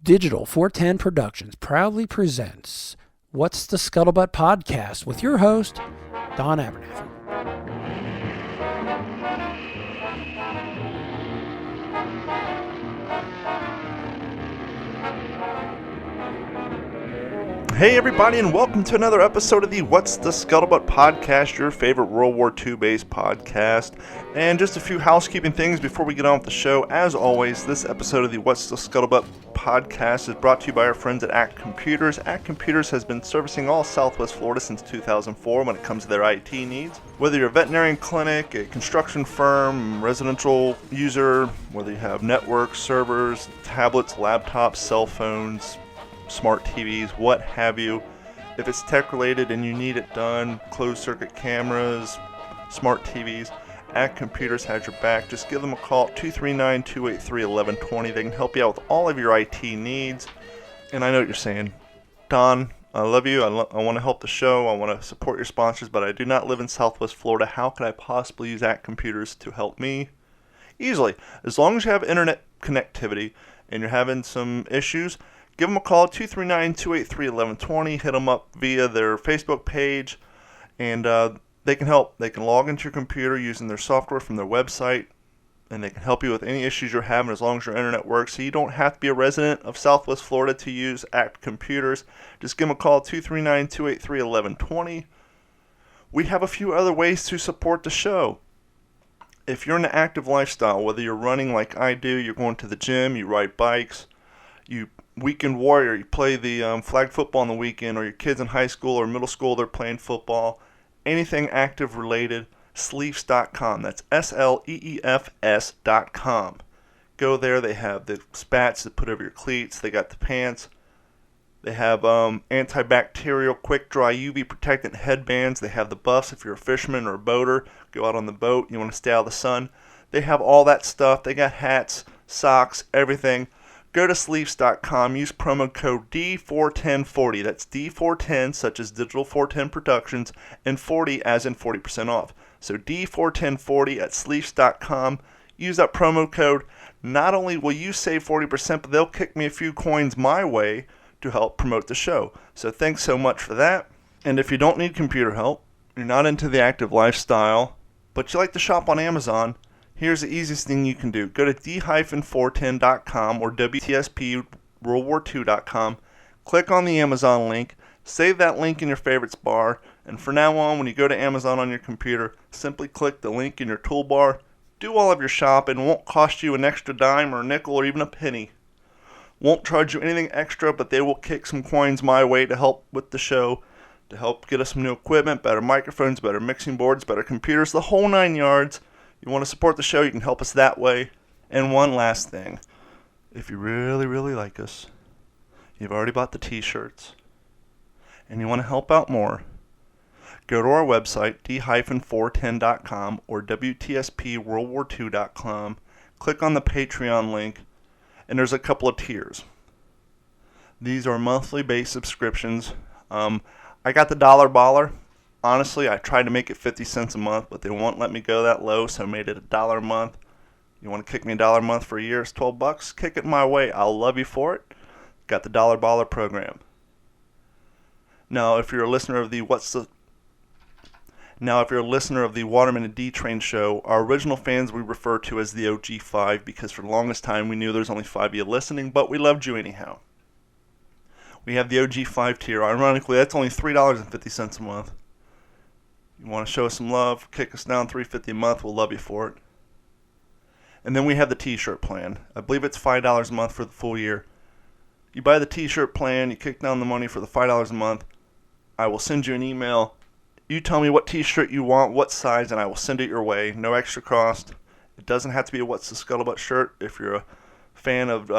Digital 410 Productions proudly presents What's the Scuttlebutt Podcast with your host, Don Abernathy. Hey everybody, and welcome to another episode of the What's the Scuttlebutt Podcast, your favorite World War II based podcast. And just a few housekeeping things before we get on with the show. As always, this episode of the What's the Scuttlebutt Podcast is brought to you by our friends at ACT Computers. ACT Computers has been servicing all Southwest Florida since 2004 when it comes to their IT needs. Whether you're a veterinarian clinic, a construction firm, residential user, whether you have networks, servers, tablets, laptops, cell phones, smart TVs, what have you. If it's tech related and you need it done, closed circuit cameras, smart TVs, ACT Computers has your back. Just give them a call at 239-283-1120. They can help you out with all of your IT needs. And I know what you're saying, Don, I love you. I want to help the show. I want to support your sponsors, but I do not live in Southwest Florida. How could I possibly use ACT Computers to help me? Easily. As long as you have internet connectivity and you're having some issues, give them a call, 239-283-1120. Hit them up via their Facebook page, and they can help. They can log into your computer using their software from their website, and they can help you with any issues you're having as long as your internet works. So you don't have to be a resident of Southwest Florida to use ACT Computers. Just give them a call, 239-283-1120. We have a few other ways to support the show. If you're in an active lifestyle, whether you're running like I do, you're going to the gym, you ride bikes, you weekend warrior, you play the flag football on the weekend, or your kids in high school or middle school, they're playing football, anything active related, sleefs.com. That's sleefs.com. Go there. They have the spats to put over your cleats. They got the pants. They have antibacterial, quick dry, UV protectant headbands. They have the buffs if you're a fisherman or a boater. Go out on the boat, you want to stay out of the sun. They have all that stuff. They got hats, socks, everything. Go to sleefs.com, use promo code D41040. That's D410, such as Digital 410 Productions, and 40 as in 40% off. So D41040 at sleefs.com. Use that promo code. Not only will you save 40%, but they'll kick me a few coins my way to help promote the show. So thanks so much for that. And if you don't need computer help, you're not into the active lifestyle, but you like to shop on Amazon, here's the easiest thing you can do. Go to d-410.com or WTSP World War II.com. Click on the Amazon link. Save that link in your favorites bar. And from now on, when you go to Amazon on your computer, simply click the link in your toolbar. Do all of your shopping. It won't cost you an extra dime or a nickel or even a penny. Won't charge you anything extra, but they will kick some coins my way to help with the show, to help get us some new equipment, better microphones, better mixing boards, better computers, the whole 9 yards. You want to support the show, you can help us that way. And one last thing. If you really, really like us, you've already bought the t-shirts, and you want to help out more, go to our website, d-410.com or WTSPWorldWar2.com. Click on the Patreon link, and there's a couple of tiers. These are monthly-based subscriptions. I got the Dollar Baller. Honestly, I tried to make it 50 cents a month, but they won't let me go that low, so I made it $1 a month. You want to kick me $1 a month for a year? It's $12. Kick it my way. I'll love you for it. Got the Dollar Baller program. Now, if you're a listener of the Waterman and D-Train show, our original fans we refer to as the OG5 because for the longest time we knew there's only 5 of you listening, but we loved you anyhow. We have the OG5 tier. Ironically, that's only $3.50 a month. You want to show us some love, kick us down $3.50 a month, we'll love you for it. And then we have the t-shirt plan. I believe it's $5 a month for the full year. You buy the t-shirt plan, you kick down the money for the $5 a month. I will send you an email. You tell me what t-shirt you want, what size, and I will send it your way. No extra cost. It doesn't have to be a What's the Scuttlebutt shirt. If you're a fan of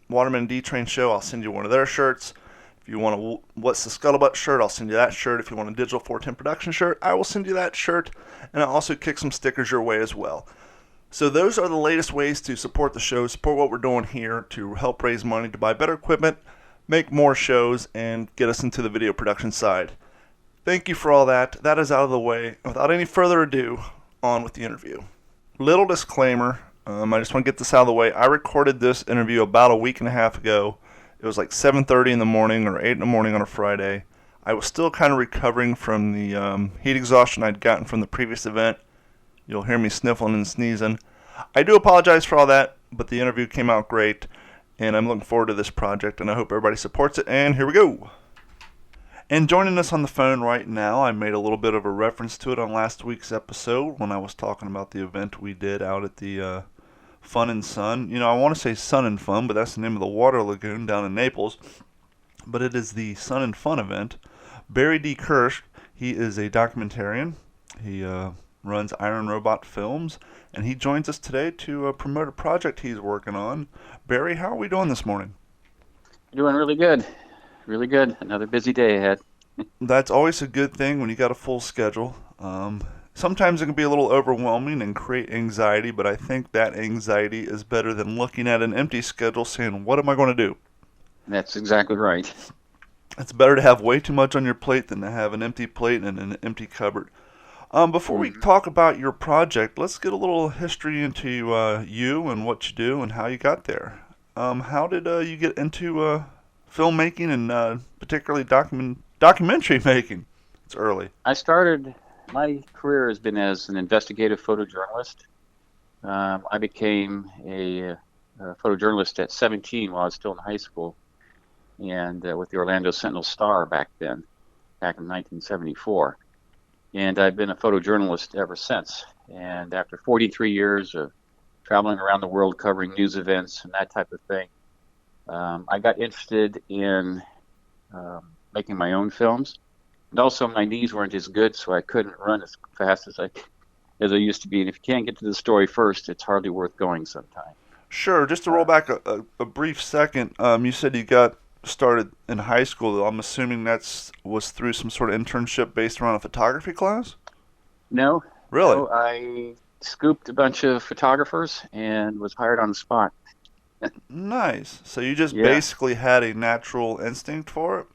Waterman and D-Train show, I'll send you one of their shirts. If you want a What's the Scuttlebutt shirt, I'll send you that shirt. If you want a Digital 410 Production shirt, I will send you that shirt. And I'll also kick some stickers your way as well. So those are the latest ways to support the show, support what we're doing here to help raise money to buy better equipment, make more shows, and get us into the video production side. Thank you for all that. That is out of the way. Without any further ado, on with the interview. Little disclaimer. I just want to get this out of the way. I recorded this interview about a week and a half ago. It was like 7:30 in the morning or 8 in the morning on a Friday. I was still kind of recovering from the heat exhaustion I'd gotten from the previous event. You'll hear me sniffling and sneezing. I do apologize for all that, but the interview came out great, and I'm looking forward to this project, and I hope everybody supports it, and here we go. And joining us on the phone right now, I made a little bit of a reference to it on last week's episode when I was talking about the event we did out at the Fun and Sun. You know, I want to say Sun and Fun, but that's the name of the water lagoon down in Naples. But it is the Sun and Fun event. Barry D. Kirsch, he is a documentarian. He runs Iron Robot Films, and he joins us today to promote a project he's working on. Barry, how are we doing this morning? Doing really good. Really good. Another busy day ahead. That's always a good thing when you got a full schedule. Sometimes it can be a little overwhelming and create anxiety, but I think that anxiety is better than looking at an empty schedule saying, what am I going to do? That's exactly right. It's better to have way too much on your plate than to have an empty plate and an empty cupboard. Before we talk about your project, let's get a little history into you and what you do and how you got there. How did you get into filmmaking and particularly documentary making? It's early. My career has been as an investigative photojournalist. I became a photojournalist at 17 while I was still in high school, and with the Orlando Sentinel-Star back in 1974. And I've been a photojournalist ever since. And after 43 years of traveling around the world covering news events and that type of thing, I got interested in making my own films. And also my knees weren't as good, so I couldn't run as fast as I used to be. And if you can't get to the story first, it's hardly worth going sometime. Sure. Just to roll back a brief second, you said you got started in high school. I'm assuming was through some sort of internship based around a photography class? No. Really? No, I scooped a bunch of photographers and was hired on the spot. Nice. So you just basically had a natural instinct for it?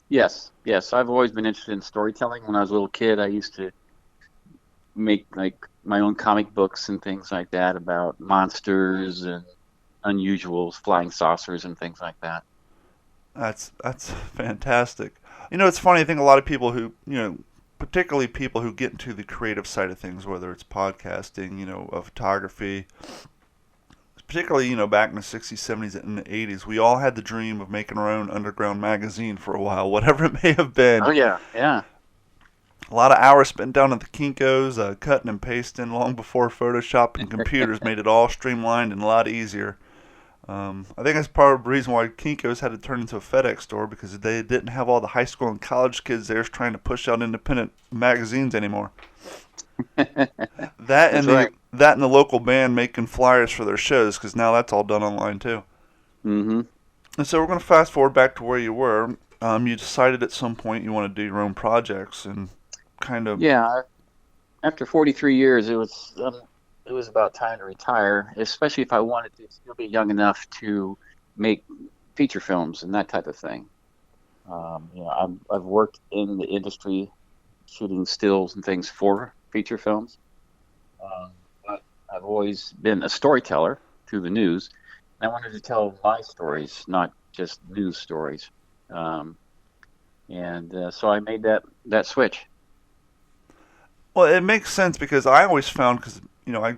Yes. I've always been interested in storytelling. When I was a little kid, I used to make like my own comic books and things like that about monsters and unusuals, flying saucers and things like that. That's fantastic. You know, it's funny. I think a lot of people who, particularly people who get into the creative side of things, whether it's podcasting, photography, particularly, back in the 60s, 70s, and the 80s, we all had the dream of making our own underground magazine for a while, whatever it may have been. Oh, yeah. A lot of hours spent down at the Kinko's, cutting and pasting long before Photoshop and computers made it all streamlined and a lot easier. I think that's part of the reason why Kinko's had to turn into a FedEx store, because they didn't have all the high school and college kids there trying to push out independent magazines anymore. That and the local band making flyers for their shows, because now that's all done online too. Mm-hmm. And so we're going to fast forward back to where you were. You decided at some point you want to do your own projects and kind of... Yeah. After 43 years, it was about time to retire, especially if I wanted to still be young enough to make feature films and that type of thing. I've worked in the industry shooting stills and things for feature films, but I've always been a storyteller through the news. I wanted to tell my stories, not just news stories. So I made that switch. Well, it makes sense, because I always found, I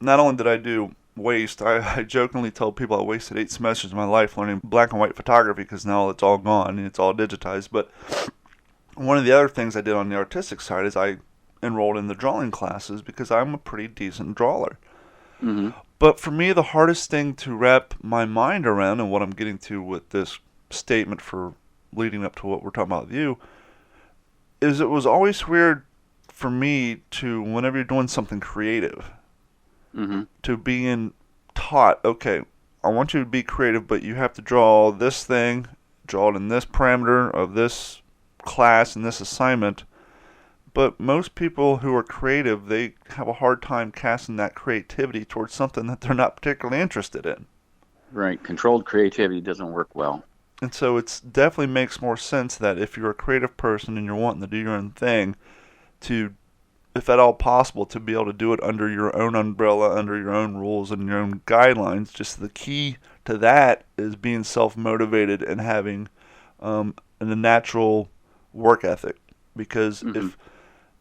not only did I do waste, I jokingly told people I wasted 8 semesters of my life learning black and white photography, because now it's all gone and it's all digitized. But one of the other things I did on the artistic side is I enrolled in the drawing classes, because I'm a pretty decent drawer. Mm-hmm. But for me, the hardest thing to wrap my mind around, and what I'm getting to with this statement for leading up to what we're talking about with you, is it was always weird for me to, whenever you're doing something creative, mm-hmm. to being taught, okay, I want you to be creative, but you have to draw this thing, draw it in this parameter of this class and this assignment. But most people who are creative, they have a hard time casting that creativity towards something that they're not particularly interested in. Right. Controlled creativity doesn't work well. And so it definitely makes more sense that if you're a creative person and you're wanting to do your own thing, to, if at all possible, to be able to do it under your own umbrella, under your own rules and your own guidelines. Just the key to that is being self-motivated and having a natural work ethic. Because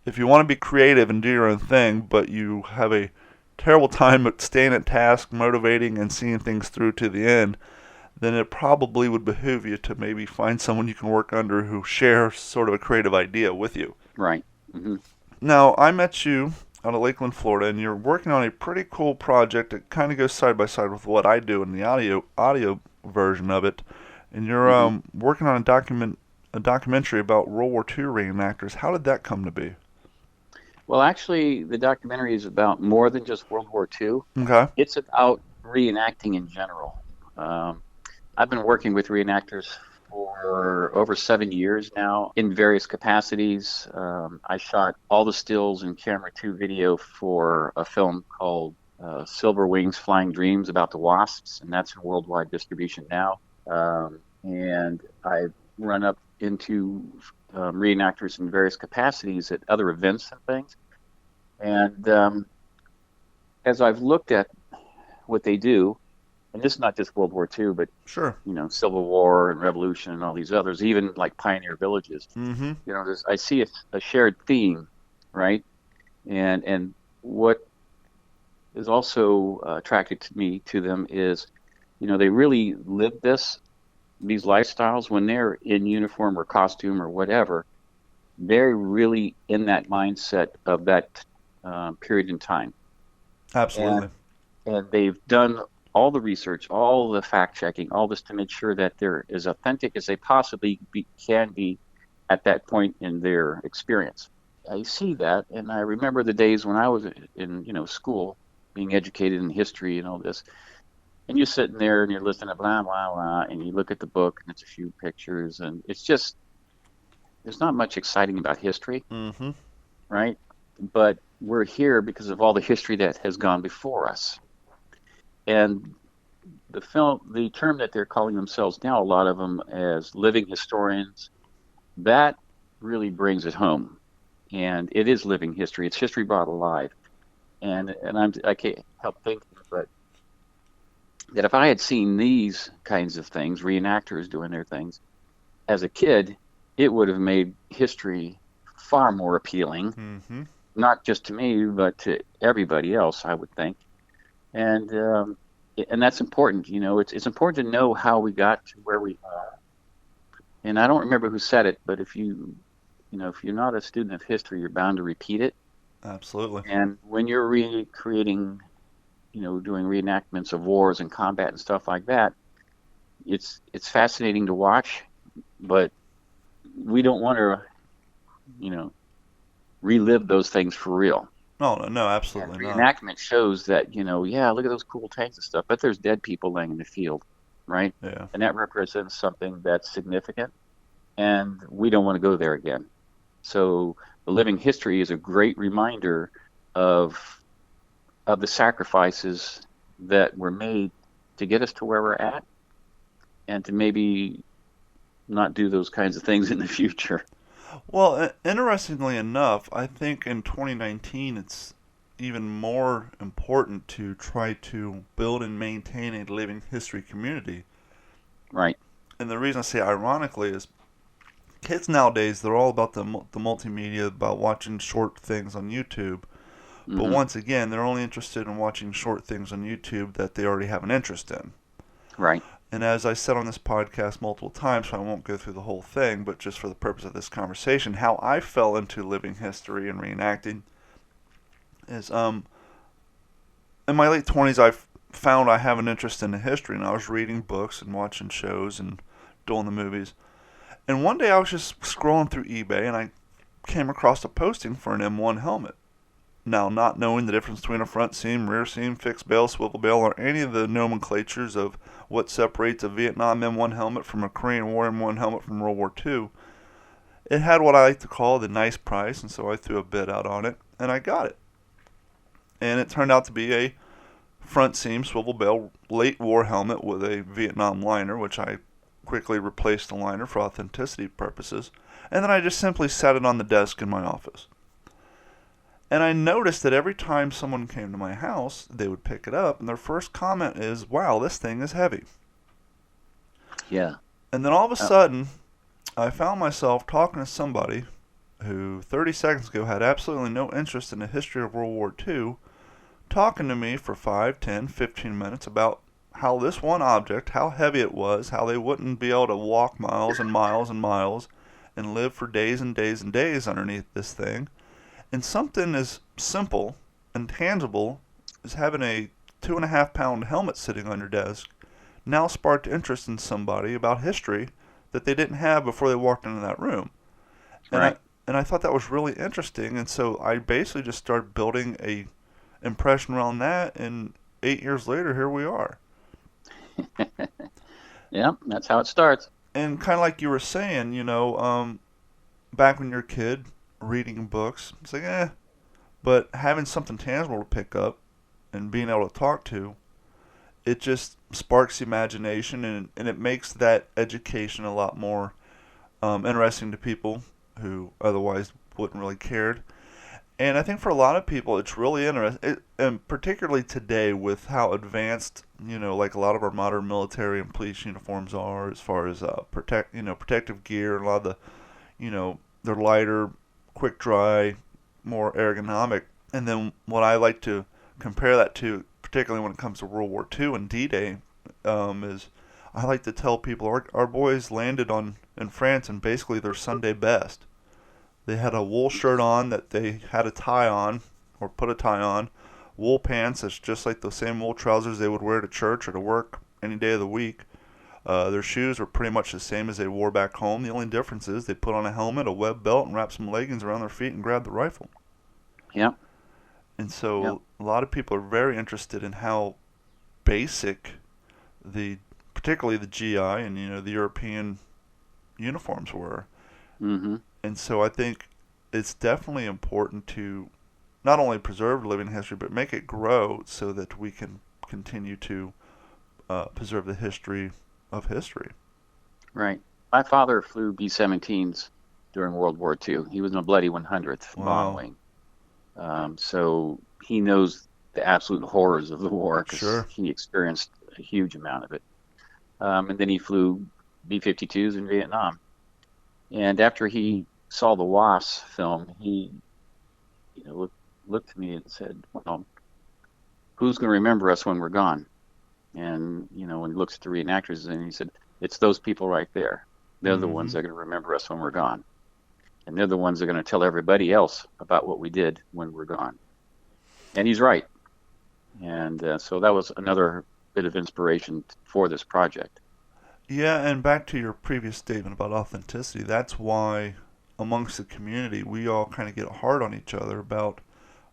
if you want to be creative and do your own thing, but you have a terrible time at staying at task, motivating, and seeing things through to the end, then it probably would behoove you to maybe find someone you can work under who shares sort of a creative idea with you. Right. Mm-hmm. Now, I met you out of Lakeland, Florida, and you're working on a pretty cool project that kind of goes side by side with what I do in the audio version of it. And you're working on a documentary about World War II reenactors. How did that come to be? Well, actually, the documentary is about more than just World War II. Okay. It's about reenacting in general. I've been working with reenactors for over 7 years now in various capacities. I shot all the stills and camera 2 video for a film called Silver Wings Flying Dreams about the Wasps, and that's in worldwide distribution now. And I've run up into reenactors in various capacities at other events and things. And as I've looked at what they do, and this is not just World War II, but Sure. Civil War and Revolution and all these others, even like pioneer villages. Mm-hmm. I see a shared theme, right? And what is also attracted to me to them is, they really live these lifestyles when they're in uniform or costume or whatever. They're really in that mindset of that period in time. Absolutely. And they've done all the research, all the fact checking, all this to make sure that they're as authentic as they possibly can be at that point in their experience. I see that, and I remember the days when I was in school, being educated in history and all this. And you're sitting there and you're listening to blah, blah, blah, and you look at the book and it's a few pictures, and it's just, there's not much exciting about history, right? But we're here because of all the history that has gone before us. And the term that they're calling themselves now, a lot of them as living historians, that really brings it home. And it is living history. It's history brought alive. And I can't help thinking, but that if I had seen these kinds of things, reenactors doing their things, as a kid, it would have made history far more appealing, not just to me, but to everybody else, I would think. And that's important. It's important to know how we got to where we are. And I don't remember who said it, but if you're not a student of history, you're bound to repeat it. Absolutely. And when you're recreating, doing reenactments of wars and combat and stuff like that, it's fascinating to watch, but we don't want to, relive those things for real. No, absolutely not. Reenactment shows that, look at those cool tanks and stuff, but there's dead people laying in the field, right? Yeah. And that represents something that's significant, and we don't want to go there again. So the living history is a great reminder of the sacrifices that were made to get us to where we're at, and to maybe not do those kinds of things in the future. Well, interestingly enough, I think in 2019 it's even more important to try to build and maintain a living history community. Right. And the reason I say ironically is kids nowadays, they're all about the multimedia, about watching short things on YouTube. But once again, they're only interested in watching short things on YouTube that they already have an interest in. Right. And as I said on this podcast multiple times, so I won't go through the whole thing, but just for the purpose of this conversation, how I fell into living history and reenacting is, in my late 20s, I found I have an interest in the history, and I was reading books and watching shows and doing the movies. And one day I was just scrolling through eBay, and I came across a posting for an M1 helmet. Now, not knowing the difference between a front seam, rear seam, fixed bale, swivel bale, or any of the nomenclatures of what separates a Vietnam M1 helmet from a Korean War M1 helmet from World War II, it had what I like to call the nice price, and so I threw a bid out on it, and I got it. And it turned out to be a front seam, swivel bale, late war helmet with a Vietnam liner, which I quickly replaced the liner for authenticity purposes, and then I just simply set it on the desk in my office. And I noticed that every time someone came to my house, they would pick it up, and their first comment is, "Wow, this thing is heavy." Yeah. And then all of a Oh, sudden, I found myself talking to somebody who 30 seconds ago had absolutely no interest in the history of World War II, talking to me for 5, 10, 15 minutes about how this one object, how heavy it was, how they wouldn't be able to walk miles and miles and miles and live for days and days and days underneath this thing. And something as simple and tangible as having a 2.5 pound helmet sitting on your desk now sparked interest in somebody about history that they didn't have before they walked into that room. And I right. and I thought that was really interesting, and so I basically just started building a impression around that, and 8 years later, here we are. Yeah, that's how it starts. And kind of like you were saying, back when you're a kid, reading books, it's like, but having something tangible to pick up and being able to talk to, it just sparks the imagination, and it makes that education a lot more interesting to people who otherwise wouldn't really cared. And I think for a lot of people, it's really interesting, and particularly today with how advanced, like a lot of our modern military and police uniforms are, as far as protective gear, and a lot of the, they're lighter, quick dry, more ergonomic. And then what I like to compare that to, particularly when it comes to World War II and D-Day, is I like to tell people our boys landed in France in basically their Sunday best. They had a wool shirt on that they had a tie on, or put a tie on, wool pants that's just like the same wool trousers they would wear to church or to work any day of the week. Their shoes were pretty much the same as they wore back home. The only difference is they put on a helmet, a web belt, and wrapped some leggings around their feet and grabbed the rifle. Yeah, And yeah. so a lot of people are very interested in how basic particularly the GI and the European uniforms were. Mm-hmm. And so I think it's definitely important to not only preserve living history, but make it grow so that we can continue to preserve the history of history. Right. My father flew B-17s during World War II. He was in a bloody 100th bomb Wow. wing. So he knows the absolute horrors of the war because Sure. he experienced a huge amount of it. And then he flew B-52s in Vietnam. And after he saw the WAS film, he looked at me and said, "Well, who's going to remember us when we're gone?" And when he looks at the reenactors, and he said, "It's those people right there. They're the Hmm. ones that are going to remember us when we're gone, and they're the ones that are going to tell everybody else about what we did when we're gone." And he's right. And so that was another bit of inspiration for this project. Yeah, and back to your previous statement about authenticity, that's why amongst the community we all kind of get hard on each other about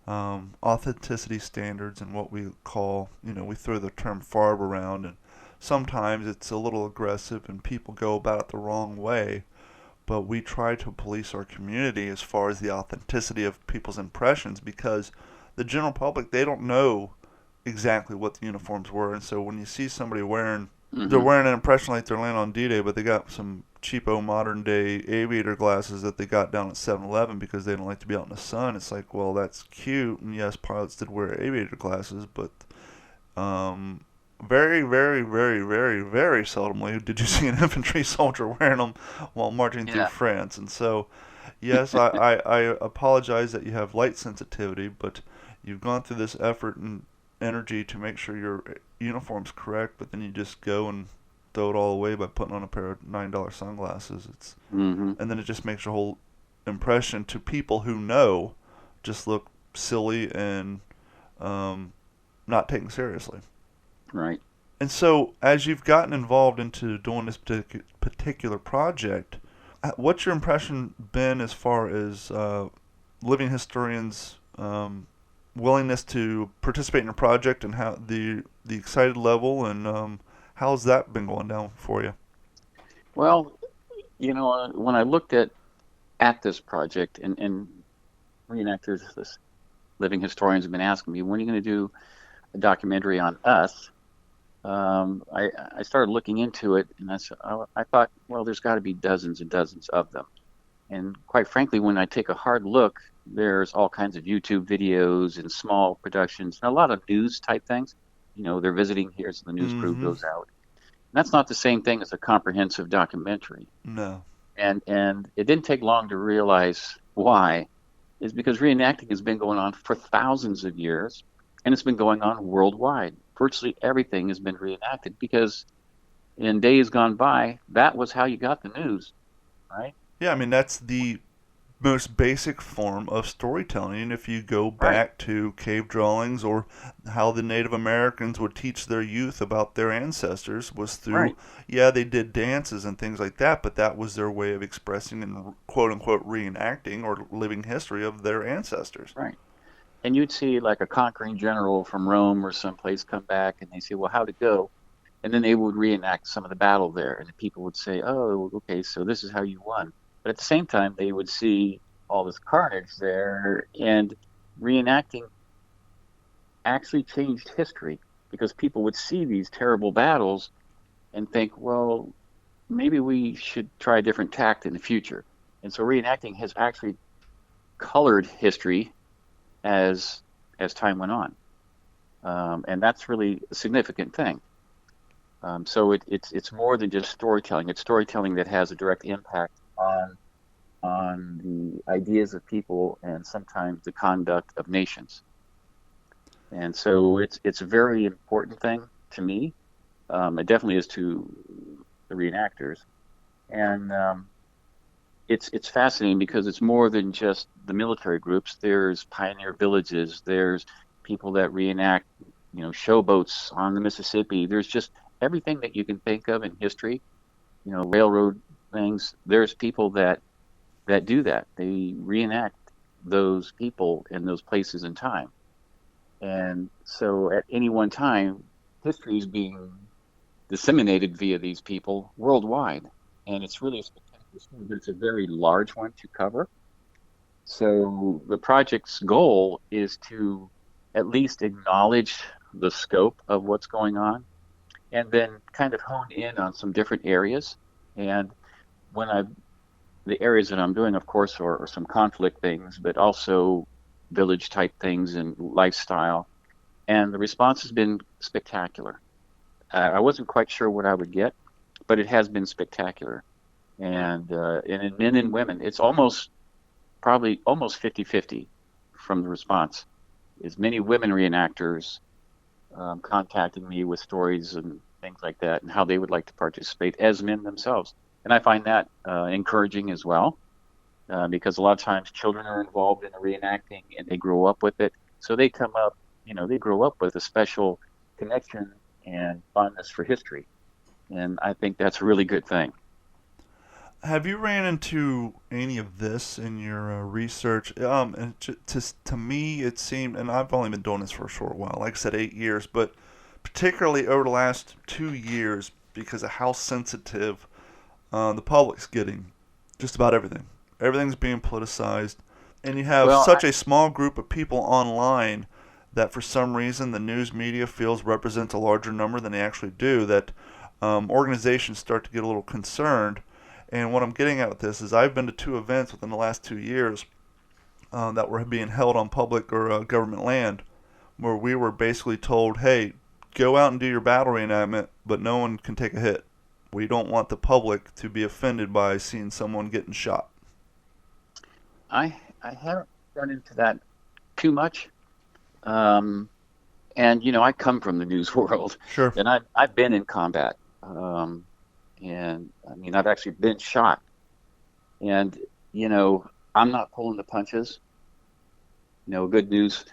authenticity standards and what we call, we throw the term FARB around, and sometimes it's a little aggressive and people go about it the wrong way, but we try to police our community as far as the authenticity of people's impressions because the general public, they don't know exactly what the uniforms were, and so when you see somebody they're Hmm. wearing an impression like they're landing on D-Day, but they got some cheapo modern day aviator glasses that they got down at 7-Eleven because they don't like to be out in the sun. It's like, well, that's cute, and yes, pilots did wear aviator glasses, but um, very, very, very, very, very seldomly did you see an infantry soldier wearing them while marching through Yeah. France. And so, yes, I apologize that you have light sensitivity, but you've gone through this effort and energy to make sure your uniform's correct, but then you just go and throw it all away by putting on a pair of $9 sunglasses. Hmm. And then it just makes your whole impression to people who know just look silly and um, not taken seriously. Right. And so, as you've gotten involved into doing this particular project, what's your impression been as far as living historians' willingness to participate in a project, and how the excited level, and how's that been going down for you? Well, when I looked at this project, and reenactors, this living historians have been asking me, when are you going to do a documentary on us? I started looking into it, and I thought, well, there's got to be dozens and dozens of them. And quite frankly, when I take a hard look, there's all kinds of YouTube videos and small productions and a lot of news type things. They're visiting here, so the news crew Mm-hmm. goes out. And that's not the same thing as a comprehensive documentary. No. And it didn't take long to realize why. Is because reenacting has been going on for thousands of years, and it's been going on worldwide. Virtually everything has been reenacted because in days gone by, that was how you got the news, right? Yeah, I mean, that's the most basic form of storytelling. And if you go Right, back to cave dwellings or how the Native Americans would teach their youth about their ancestors was through, right, yeah, they did dances and things like that, but that was their way of expressing and quote unquote reenacting or living history of their ancestors. right. And you'd see like a conquering general from Rome or someplace come back, and they say, "Well, how'd it go?" And then they would reenact some of the battle there, and the people would say, "Oh, okay, so this is how you won." But at the same time, they would see all this carnage there, and reenacting actually changed history because people would see these terrible battles and think, well, maybe we should try a different tact in the future. And so reenacting has actually colored history as time went on, and that's really a significant thing. So it's more than just storytelling. It's storytelling that has a direct impact on the ideas of people and sometimes the conduct of nations. And so it's a very important thing to me. It definitely is to the reenactors, and it's fascinating because it's more than just the military groups. There's pioneer villages. There's people that reenact, showboats on the Mississippi. There's just everything that you can think of in history. Railroad things. There's people that do that. They reenact those people in those places in time. And so at any one time, history is being disseminated via these people worldwide. And it's really a spectacular story, but it's a very large one to cover. So the project's goal is to at least acknowledge the scope of what's going on and then kind of hone in on some different areas. And when the areas that I'm doing, of course, are some conflict things, but also village type things and lifestyle. And the response has been spectacular. I wasn't quite sure what I would get, but it has been spectacular. And in men and women, it's probably almost 50-50 from the response. As many women reenactors contacting me with stories and things like that and how they would like to participate as men themselves. And I find that encouraging as well because a lot of times children are involved in the reenacting and they grow up with it. So they come up, they grow up with a special connection and fondness for history. And I think that's a really good thing. Have you ran into any of this in your research? And to me, it seemed, and I've only been doing this for a short while, like I said, 8 years, but particularly over the last 2 years, because of how sensitive the public's getting, just about everything. Everything's being politicized, and you have Well, such a small group of people online that for some reason the news media feels represents a larger number than they actually do, that organizations start to get a little concerned. And what I'm getting at with this is I've been to 2 events within the last 2 years that were being held on public or government land where we were basically told, hey, go out and do your battle reenactment, but no one can take a hit. We don't want the public to be offended by seeing someone getting shot. I haven't run into that too much. And I come from the news world, Sure. and I've been in combat. And I mean, I've actually been shot. And, I'm not pulling the punches. Good news,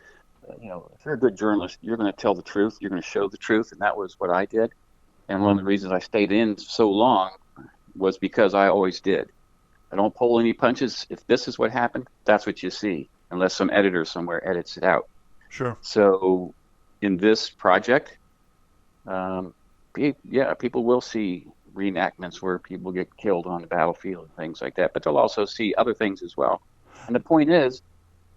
if you're a good journalist, you're going to tell the truth. You're going to show the truth. And that was what I did. And one of the reasons I stayed in so long was because I always did. I don't pull any punches. If this is what happened, that's what you see, unless some editor somewhere edits it out. Sure. So in this project, people will see reenactments where people get killed on the battlefield and things like that, but they'll also see other things as well. And the point is,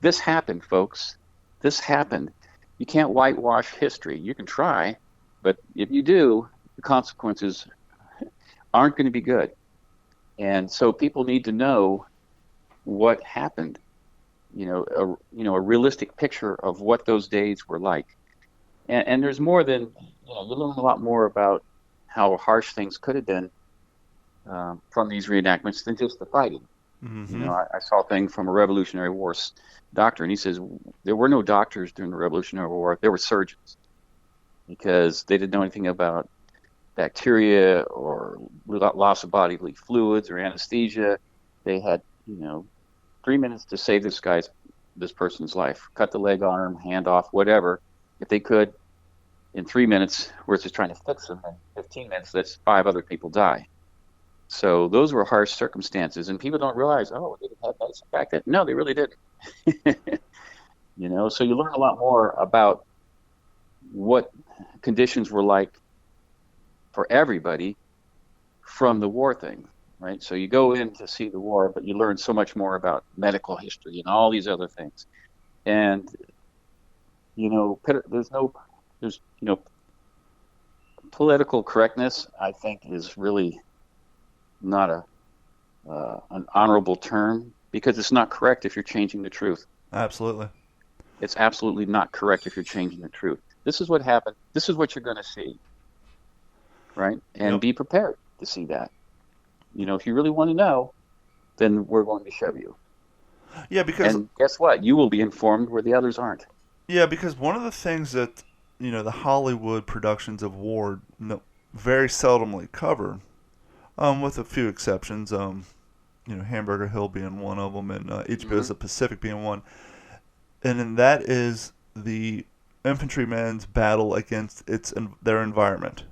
this happened, folks. This happened. You can't whitewash history. You can try, but if you do, the consequences aren't going to be good. And so people need to know what happened. A realistic picture of what those days were like. And there's more than, you learn a lot more about how harsh things could have been from these reenactments than just the fighting. Mm-hmm. I saw a thing from a Revolutionary War doctor, and he says there were no doctors during the Revolutionary War. There were surgeons because they didn't know anything about bacteria or loss of bodily fluids or anesthesia. They had, 3 minutes to save this person's life. Cut the leg, arm, hand off, whatever. If they could, in 3 minutes, versus trying to fix them in 15 minutes, that's 5 other people die. So those were harsh circumstances, and people don't realize, they didn't have medicine back then. No, they really didn't. So you learn a lot more about what conditions were like for everybody from the war thing, right? So you go in to see the war, but you learn so much more about medical history and all these other things. And, there's political correctness, I think, is really not an honorable term, because it's not correct if you're changing the truth. Absolutely. It's absolutely not correct if you're changing the truth. This is what happened. This is what you're going to see, right? And be prepared to see that. If you really want to know, then we're going to show you. Yeah, because... And guess what? You will be informed where the others aren't. Yeah, because one of the things that, the Hollywood productions of war very seldomly cover, with a few exceptions, Hamburger Hill being one of them, and HBO's The Pacific being one. And then that is the infantryman's battle against their environment.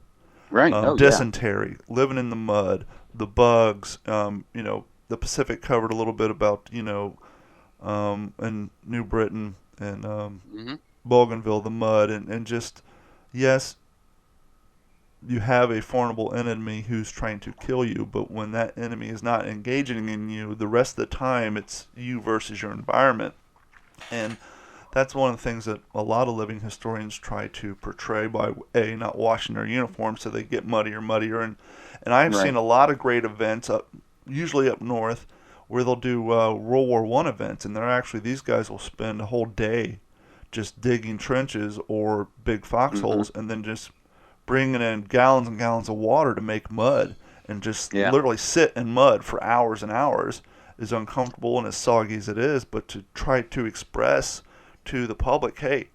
Right. Dysentery, living in the mud, the bugs. The Pacific covered a little bit about, in New Britain and Bougainville, the mud, and just, yes, you have a formidable enemy who's trying to kill you, but when that enemy is not engaging in you, the rest of the time it's you versus your environment. And that's one of the things that a lot of living historians try to portray by, not washing their uniforms so they get muddier. And I've seen a lot of great events, usually up north, where they'll do World War I events, and these guys will spend a whole day just digging trenches or big foxholes, and then just bringing in gallons and gallons of water to make mud, and just literally sit in mud for hours and hours, as uncomfortable and as soggy as it is, but to try to express to the public, hey,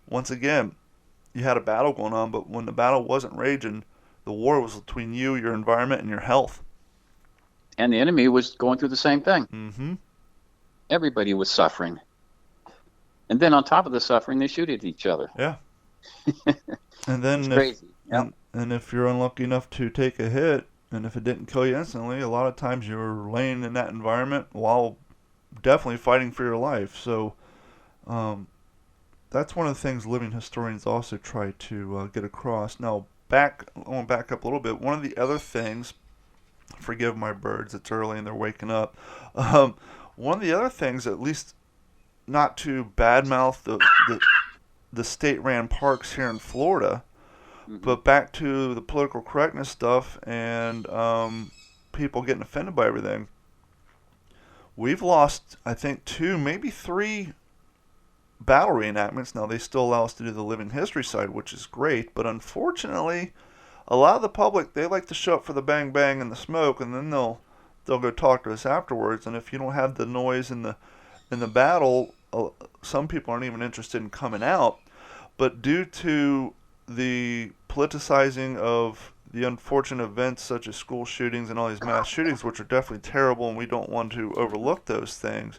once again, you had a battle going on, but when the battle wasn't raging, the war was between you, your environment, and your health. And the enemy was going through the same thing. Mm-hmm. Everybody was suffering. And then on top of the suffering, they shoot at each other. Yeah. And then it's crazy. And if you're unlucky enough to take a hit, and if it didn't kill you instantly, a lot of times you're laying in that environment while definitely fighting for your life. So that's one of the things living historians also try to get across. Now, I want to back up a little bit. One of the other things, forgive my birds, it's early and they're waking up. One of the other things, at least not to badmouth the state-ran parks here in Florida, but back to the political correctness stuff and people getting offended by everything. We've lost, I think, 2, maybe 3 battle reenactments. Now, they still allow us to do the living history side, which is great, but unfortunately, a lot of the public, they like to show up for the bang bang and the smoke, and then they'll go talk to us afterwards. And if you don't have the noise in the battle, some people aren't even interested in coming out. But due to the politicizing of the unfortunate events such as school shootings and all these mass shootings, which are definitely terrible, and we don't want to overlook those things,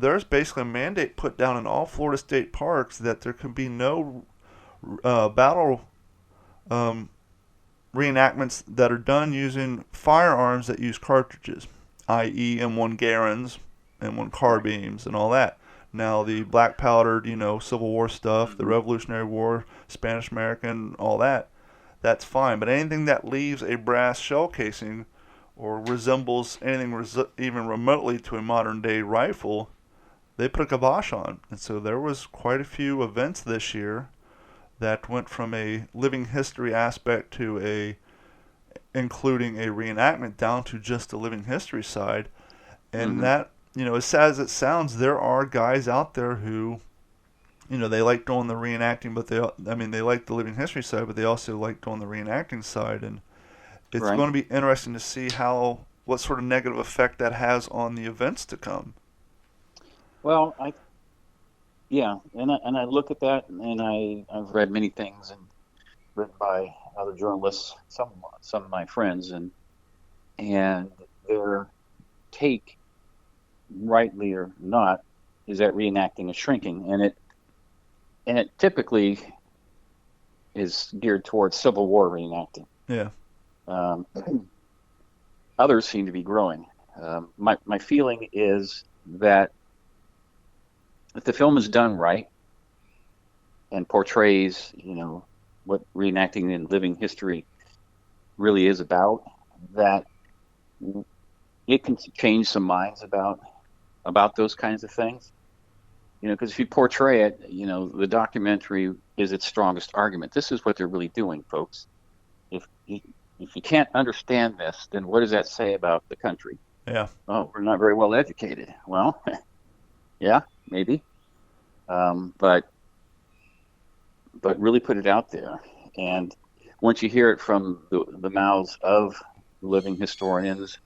there's basically a mandate put down in all Florida state parks that there can be no battle reenactments that are done using firearms that use cartridges, i.e. M1 Garens, M1 carbines, and all that. Now, the black powdered, Civil War stuff, the Revolutionary War, Spanish American, all that, that's fine. But anything that leaves a brass shell casing or resembles anything even remotely to a modern day rifle, they put a kibosh on. And so there was quite a few events this year that went from a living history aspect to including a reenactment down to just the living history side. And that as sad as it sounds, there are guys out there who, they like doing the reenacting, but they like the living history side, but they also like doing the reenacting side, and it's Right. going to be interesting to see what sort of negative effect that has on the events to come. Well, and I look at that, and I've read many things and written by other journalists, some of my friends, and their take, rightly or not, is that reenacting is shrinking, and it typically is geared towards Civil War reenacting. Yeah. Others seem to be growing. My feeling is that if the film is done right and portrays, what reenacting in living history really is about, that it can change some minds about those kinds of things. Because if you portray it, the documentary is its strongest argument. This is what they're really doing, folks. If you can't understand this, then what does that say about the country? Yeah. Oh, we're not very well educated. Well, yeah, maybe. But really put it out there. And once you hear it from the mouths of living historians,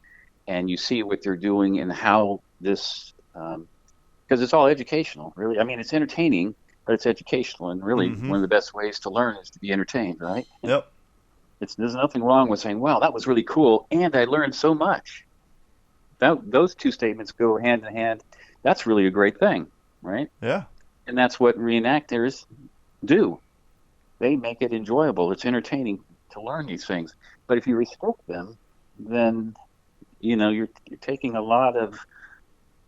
and you see what they're doing and how this, because it's all educational, really. I mean, it's entertaining, but it's educational. And really, one of the best ways to learn is to be entertained, right? Yep. There's nothing wrong with saying, wow, that was really cool, and I learned so much. Those two statements go hand in hand. That's really a great thing, right? Yeah. And that's what reenactors do. They make it enjoyable. It's entertaining to learn these things. But if you restrict them, then you're taking a lot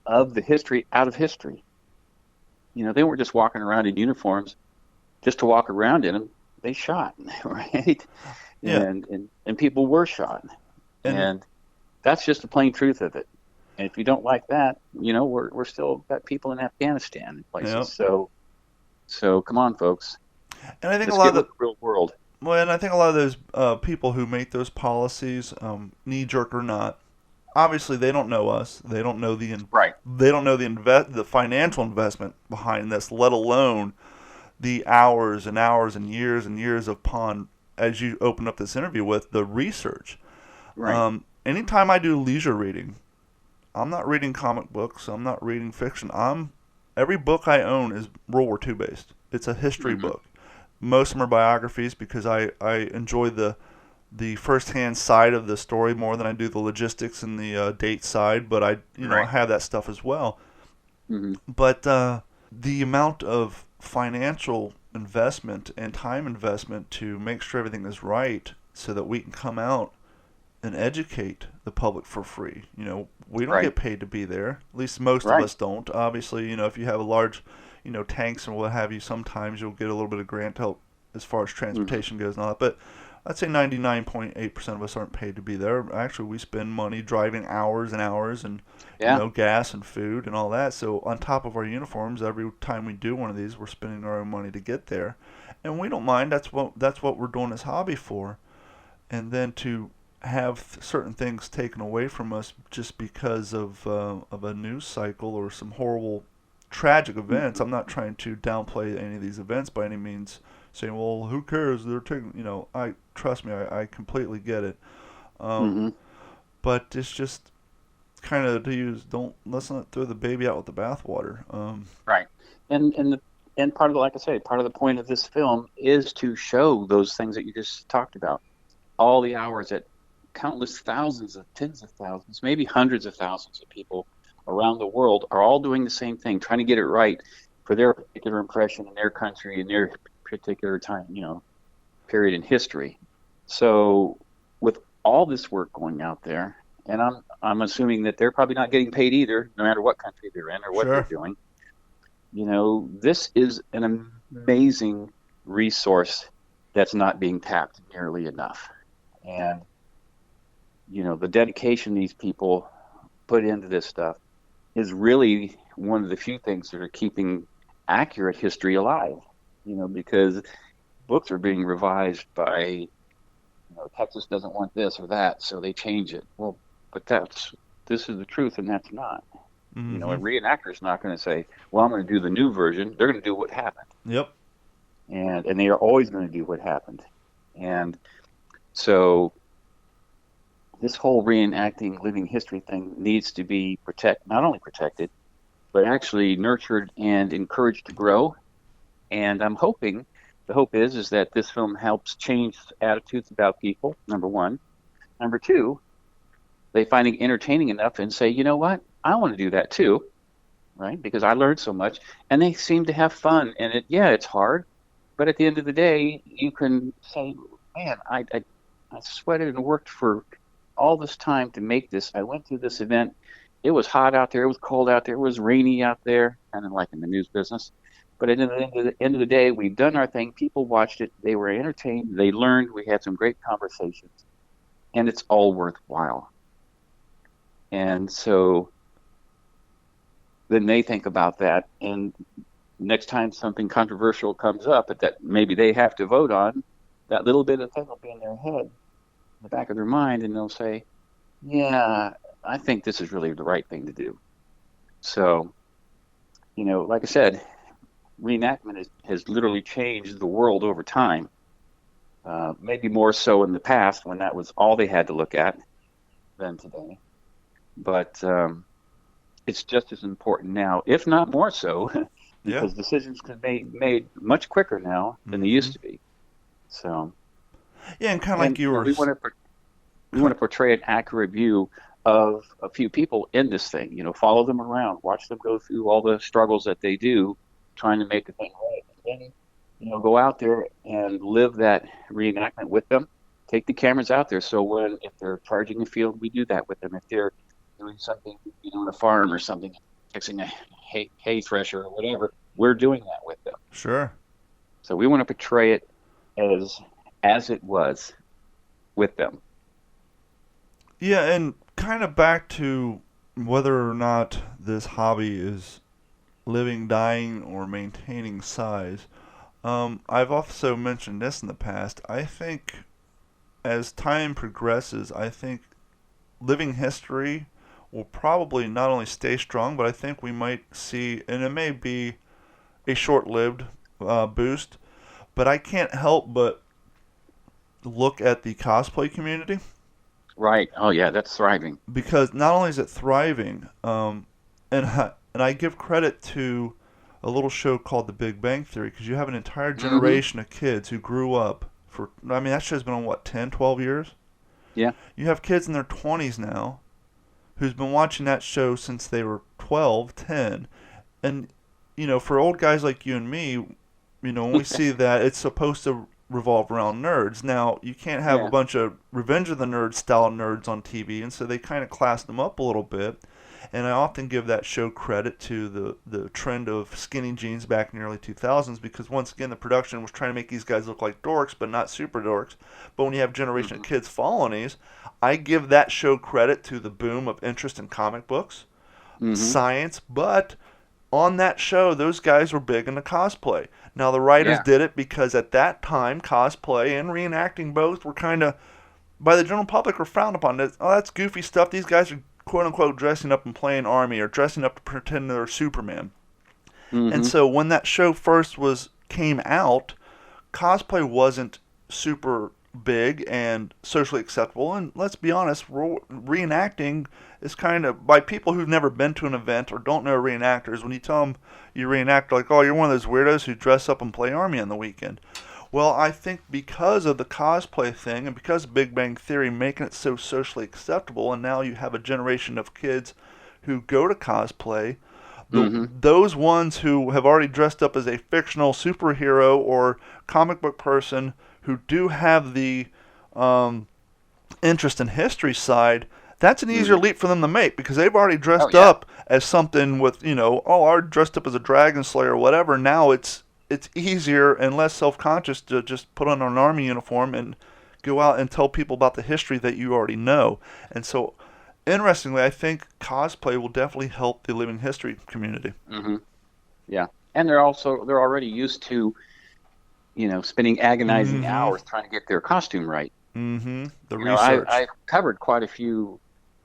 of the history out of history. They weren't just walking around in uniforms just to walk around in them. They shot, right? Yeah. And people were shot. And that's just the plain truth of it. And if you don't like that, we're still got people in Afghanistan and places. Yep. So come on, folks. And I think Let's a lot of get with the real world. Well, and I think a lot of those people who make those policies, knee jerk or not, obviously they don't know us. They don't know Right. They don't know the financial investment behind this, let alone the hours and hours and years upon, as you open up this interview with, the research. Right. Anytime I do leisure reading, I'm not reading comic books. I'm not reading fiction. Every book I own is World War II based. It's a history book. Most of them are biographies because I enjoy the first-hand side of the story more than I do the logistics and the date side. But I have that stuff as well. Mm-hmm. But the amount of financial investment and time investment to make sure everything is right so that we can come out and educate the public for free. We don't get paid to be there. At least most of us don't. Obviously, if you have a large, tanks and what have you, sometimes you'll get a little bit of grant help as far as transportation goes and all that. But I'd say 99.8% of us aren't paid to be there. Actually, we spend money driving hours and hours and gas and food and all that. So on top of our uniforms, every time we do one of these, we're spending our own money to get there, and we don't mind. That's what we're doing this hobby for. And then to have certain things taken away from us just because of a news cycle or some horrible, tragic events. I'm not trying to downplay any of these events by any means, saying, well, who cares? They're taking, trust me, I completely get it. But it's just kind of let's not throw the baby out with the bathwater. Right. And part of like I say, part of the point of this film is to show those things that you just talked about. All the hours that countless thousands of tens of thousands, maybe hundreds of thousands of people around the world are all doing the same thing, trying to get it right for their particular impression in their country in their particular time, period in history. So with all this work going out there, and I'm assuming that they're probably not getting paid either, no matter what country they're in or what they're doing. This is an amazing resource that's not being tapped nearly enough. And the dedication these people put into this stuff is really one of the few things that are keeping accurate history alive, because books are being revised by, Texas doesn't want this or that, so they change it. Well, but this is the truth, and that's not. You know, a reenactor is not going to say, well, I'm going to do the new version. They're going to do what happened. Yep. And they are always going to do what happened. And so this whole reenacting living history thing needs to be not only protected, but actually nurtured and encouraged to grow. And I'm hoping, the hope is that this film helps change attitudes about people, number one. Number two, they find it entertaining enough and say, you know what, I want to do that too, right? Because I learned so much. And they seem to have fun. And it's hard. But at the end of the day, you can say, man, I sweated and worked for all this time to make this. I went to this event. It was hot out there. It was cold out there. It was rainy out there, kind of like in the news business. But at the end of the day, we've done our thing. People watched it. They were entertained. They learned. We had some great conversations. And it's all worthwhile. And so then they think about that. And next time something controversial comes up that maybe they have to vote on, that little bit of thing will be in their head, in the back of their mind, and they'll say, yeah, I think this is really the right thing to do. So, you know, like I said, reenactment has literally changed the world over time. Maybe more so in the past when that was all they had to look at than today. But it's just as important now, if not more so, because decisions can be made much quicker now than they used to be. So, yeah, and kind of like you were. We want to portray an accurate view of a few people in this thing. You know, follow them around, watch them go through all the struggles that they do, trying to make the thing right. And then, you know, go out there and live that reenactment with them. Take the cameras out there. So if they're charging a field, we do that with them. If they're doing something, you know, on a farm or something, fixing a hay thresher or whatever, we're doing that with them. Sure. So we want to portray it as it was with them. Yeah, and kind of back to whether or not this hobby is living, dying, or maintaining size. I've also mentioned this in the past. I think as time progresses, I think living history will probably not only stay strong, but I think we might see, and it may be a short-lived boost, but I can't help but look at the cosplay community. Right. Oh, yeah, that's thriving. Because not only is it thriving, and I give credit to a little show called The Big Bang Theory, because you have an entire generation of kids who grew up that show's been on, 10, 12 years? Yeah. You have kids in their 20s now who's been watching that show since they were 12, 10. And, you know, for old guys like you and me, you know, when we see that, it's supposed to revolve around nerds. Now, you can't have a bunch of Revenge of the Nerds style nerds on TV, and so they kind of class them up a little bit. And I often give that show credit to the trend of skinny jeans back in the early 2000s, because once again the production was trying to make these guys look like dorks, but not super dorks. But when you have a generation of kids following these, I give that show credit to the boom of interest in comic books, science, but on that show, those guys were big into cosplay. Now, the writers did it because at that time, cosplay and reenacting both were kind of, by the general public, were frowned upon. Oh, that's goofy stuff. These guys are quote-unquote dressing up and playing army or dressing up to pretend they're Superman. And so when that show first came out, cosplay wasn't super big and socially acceptable. And let's be honest, reenacting is kind of, by people who've never been to an event or don't know reenactors, when you tell them you reenact, like, oh, you're one of those weirdos who dress up and play army on the weekend. Well, I think because of the cosplay thing and because of Big Bang Theory making it so socially acceptable, and now you have a generation of kids who go to cosplay, those ones who have already dressed up as a fictional superhero or comic book person who do have the interest in history side, that's an easier leap for them to make because they've already dressed up as something with, you know, I dressed up as a dragon slayer or whatever. Now it's easier and less self-conscious to just put on an army uniform and go out and tell people about the history that you already know. And so, interestingly, I think cosplay will definitely help the living history community. Yeah, and they're already used to, you know, spending agonizing hours trying to get their costume right. The research. I've covered quite a few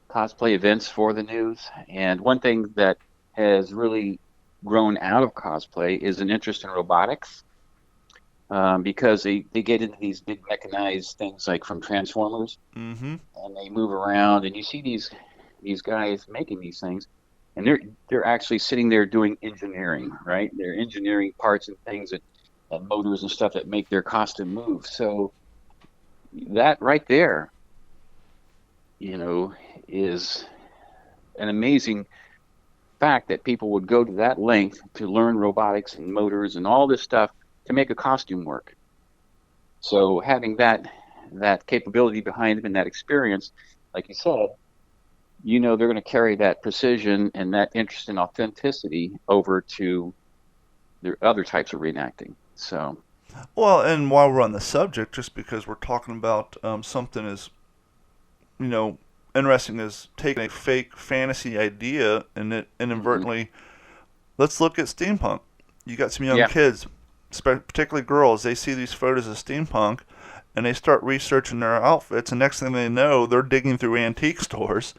cosplay events for the news. And one thing that has really grown out of cosplay is an interest in robotics, because they get into these big mechanized things like from Transformers, Mm-hmm. and they move around, and you see these guys making these things, and they're actually sitting there doing engineering, right? They're engineering parts and things and motors and stuff that make their costume move. So that right there, is an amazing fact that people would go to that length to learn robotics and motors and all this stuff to make a costume work. So having that capability behind them and that experience, like you said, they're going to carry that precision and that interest in authenticity over to their other types of reenacting. So, Well, and while we're on the subject, just because we're talking about something as, interesting as taking a fake fantasy idea and it inadvertently, let's look at steampunk. You got some young yeah, kids, particularly girls, they see these photos of steampunk and they start researching their outfits, and next thing they know, they're digging through antique stores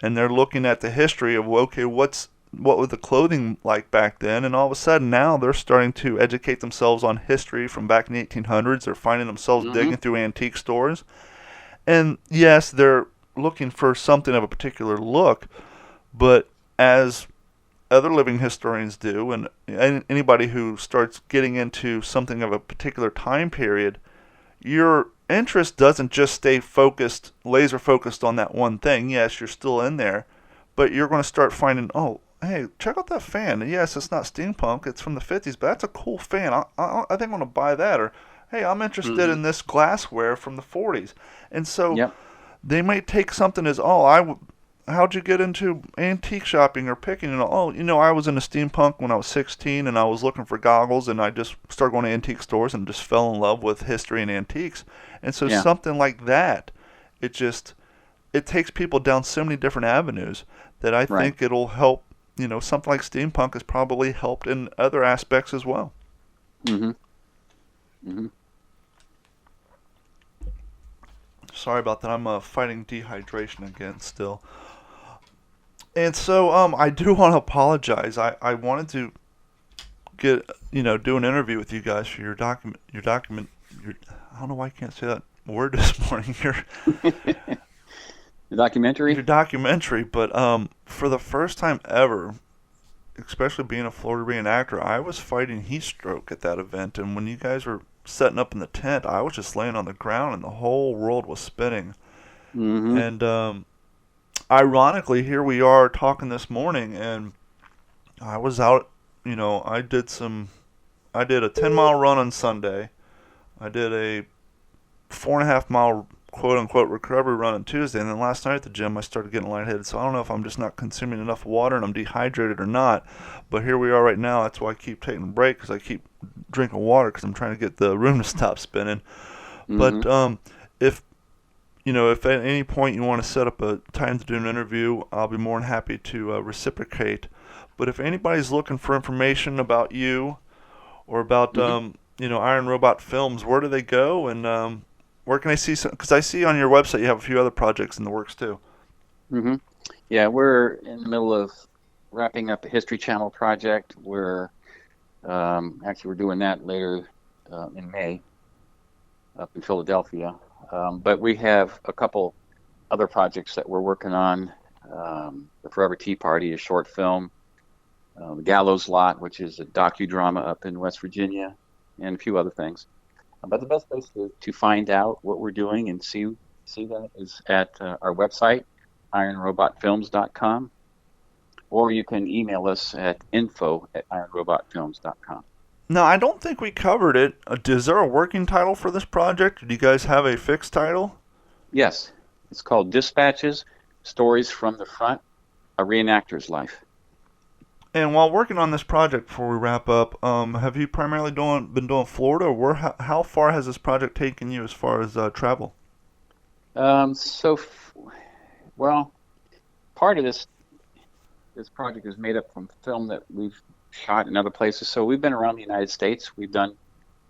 and they're looking at the history of, okay, what was the clothing like back then, and all of a sudden now they're starting to educate themselves on history from back in the 1800s. They're finding themselves digging through antique stores, and yes, they're looking for something of a particular look, but as other living historians do, and anybody who starts getting into something of a particular time period, your interest doesn't just stay focused, laser focused on that one thing. Yes, you're still in there, but you're going to start finding, oh, hey, check out that fan. Yes, it's not steampunk, it's from the 50s, but that's a cool fan. I think I'm going to buy that. Or, hey, I'm interested in this glassware from the 40s. And so yep, they might take something as, how'd you get into antique shopping or picking? And I was into steampunk when I was 16, and I was looking for goggles, and I just started going to antique stores and just fell in love with history and antiques. And so yeah, something like that, it takes people down so many different avenues that I right. think it'll help. Something like steampunk has probably helped in other aspects as well. Mm-hmm. Mm-hmm. Sorry about that. I'm fighting dehydration again still. And so I do want to apologize. I wanted to do an interview with you guys for your document. I don't know why I can't say that word this morning. The documentary. Your documentary, but for the first time ever, especially being a Florida reenactor, I was fighting heat stroke at that event, and when you guys were setting up in the tent, I was just laying on the ground, and the whole world was spinning. Mm-hmm. And ironically, here we are talking this morning, and I was out. I did a 10-mile run on Sunday. I did a 4.5-mile quote-unquote recovery run on Tuesday, and then last night at the gym I started getting lightheaded, so I don't know if I'm just not consuming enough water and I'm dehydrated or not, but here we are right now. That's why I keep taking a break, because I keep drinking water because I'm trying to get the room to stop spinning. Mm-hmm. But if at any point you want to set up a time to do an interview, I'll be more than happy to reciprocate. But if anybody's looking for information about you or about Iron Robot Films, where do they go, and where can I see some? Because I see on your website you have a few other projects in the works too. Mm-hmm. Yeah, we're in the middle of wrapping up a History Channel project. We're we're doing that later in May up in Philadelphia. But we have a couple other projects that we're working on. The Forever Tea Party, a short film. The Gallows Lot, which is a docudrama up in West Virginia, and a few other things. But the best place to find out what we're doing and see that is at our website, ironrobotfilms.com, or you can email us at info@ironrobotfilms.com. Now, I don't think we covered it. Is there a working title for this project? Or do you guys have a fixed title? Yes, it's called Dispatches, Stories from the Front, A Reenactor's Life. And while working on this project, before we wrap up, have you primarily been doing Florida, or how far has this project taken you as far as travel? Well, part of this project is made up from film that we've shot in other places. So we've been around the United States. We've done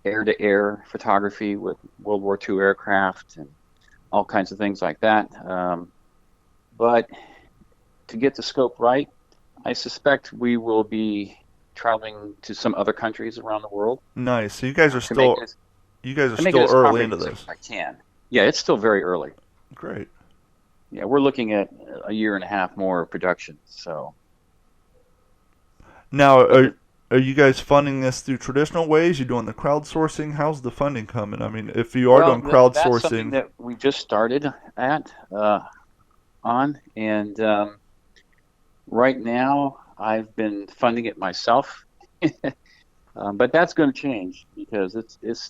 air-to-air photography with World War II aircraft and all kinds of things like that. But to get the scope right, I suspect we will be traveling to some other countries around the world Nice. So you guys are to make still it as early into comprehensive this. as I can. Yeah, it's still very early. Great. Yeah, we're looking at a year and a half more of production. So, Now, but are you guys funding this through traditional ways? You doing the crowdsourcing? How's the funding coming? I mean, if you are well, doing that's something crowdsourcing, that we just started at on, and right now I've been funding it myself. But that's going to change because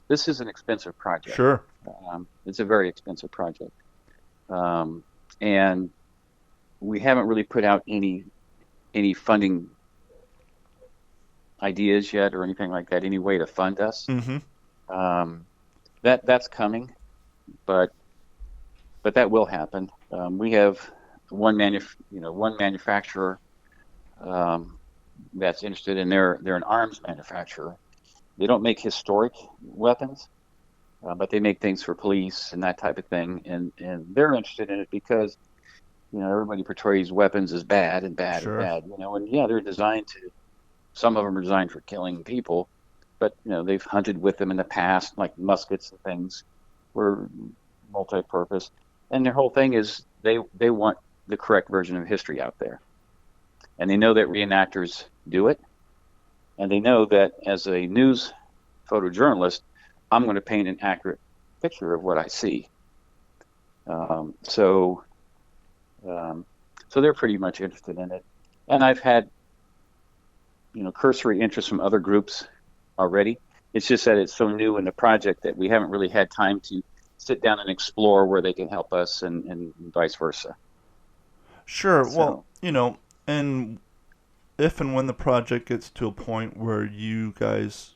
this is an expensive project. sure. It's a very expensive project, um, and we haven't really put out any funding ideas yet or anything like that. Any way to fund us? Mm-hmm. Um, that's coming, but that will happen. We have one manufacturer that's interested in they're an arms manufacturer. They don't make historic weapons, but they make things for police and that type of thing. And they're interested in it because everybody portrays weapons as bad and bad and Sure. bad. And yeah, they're designed to. Some of them are designed for killing people, but they've hunted with them in the past, like muskets and things, were multi-purpose. And their whole thing is they want the correct version of history out there, and they know that reenactors do it, and they know that as a news photojournalist, I'm going to paint an accurate picture of what I see. So they're pretty much interested in it, and I've had cursory interest from other groups already. It's just that it's so new in the project that we haven't really had time to sit down and explore where they can help us and vice versa. Sure. Well, So, and if and when the project gets to a point where you guys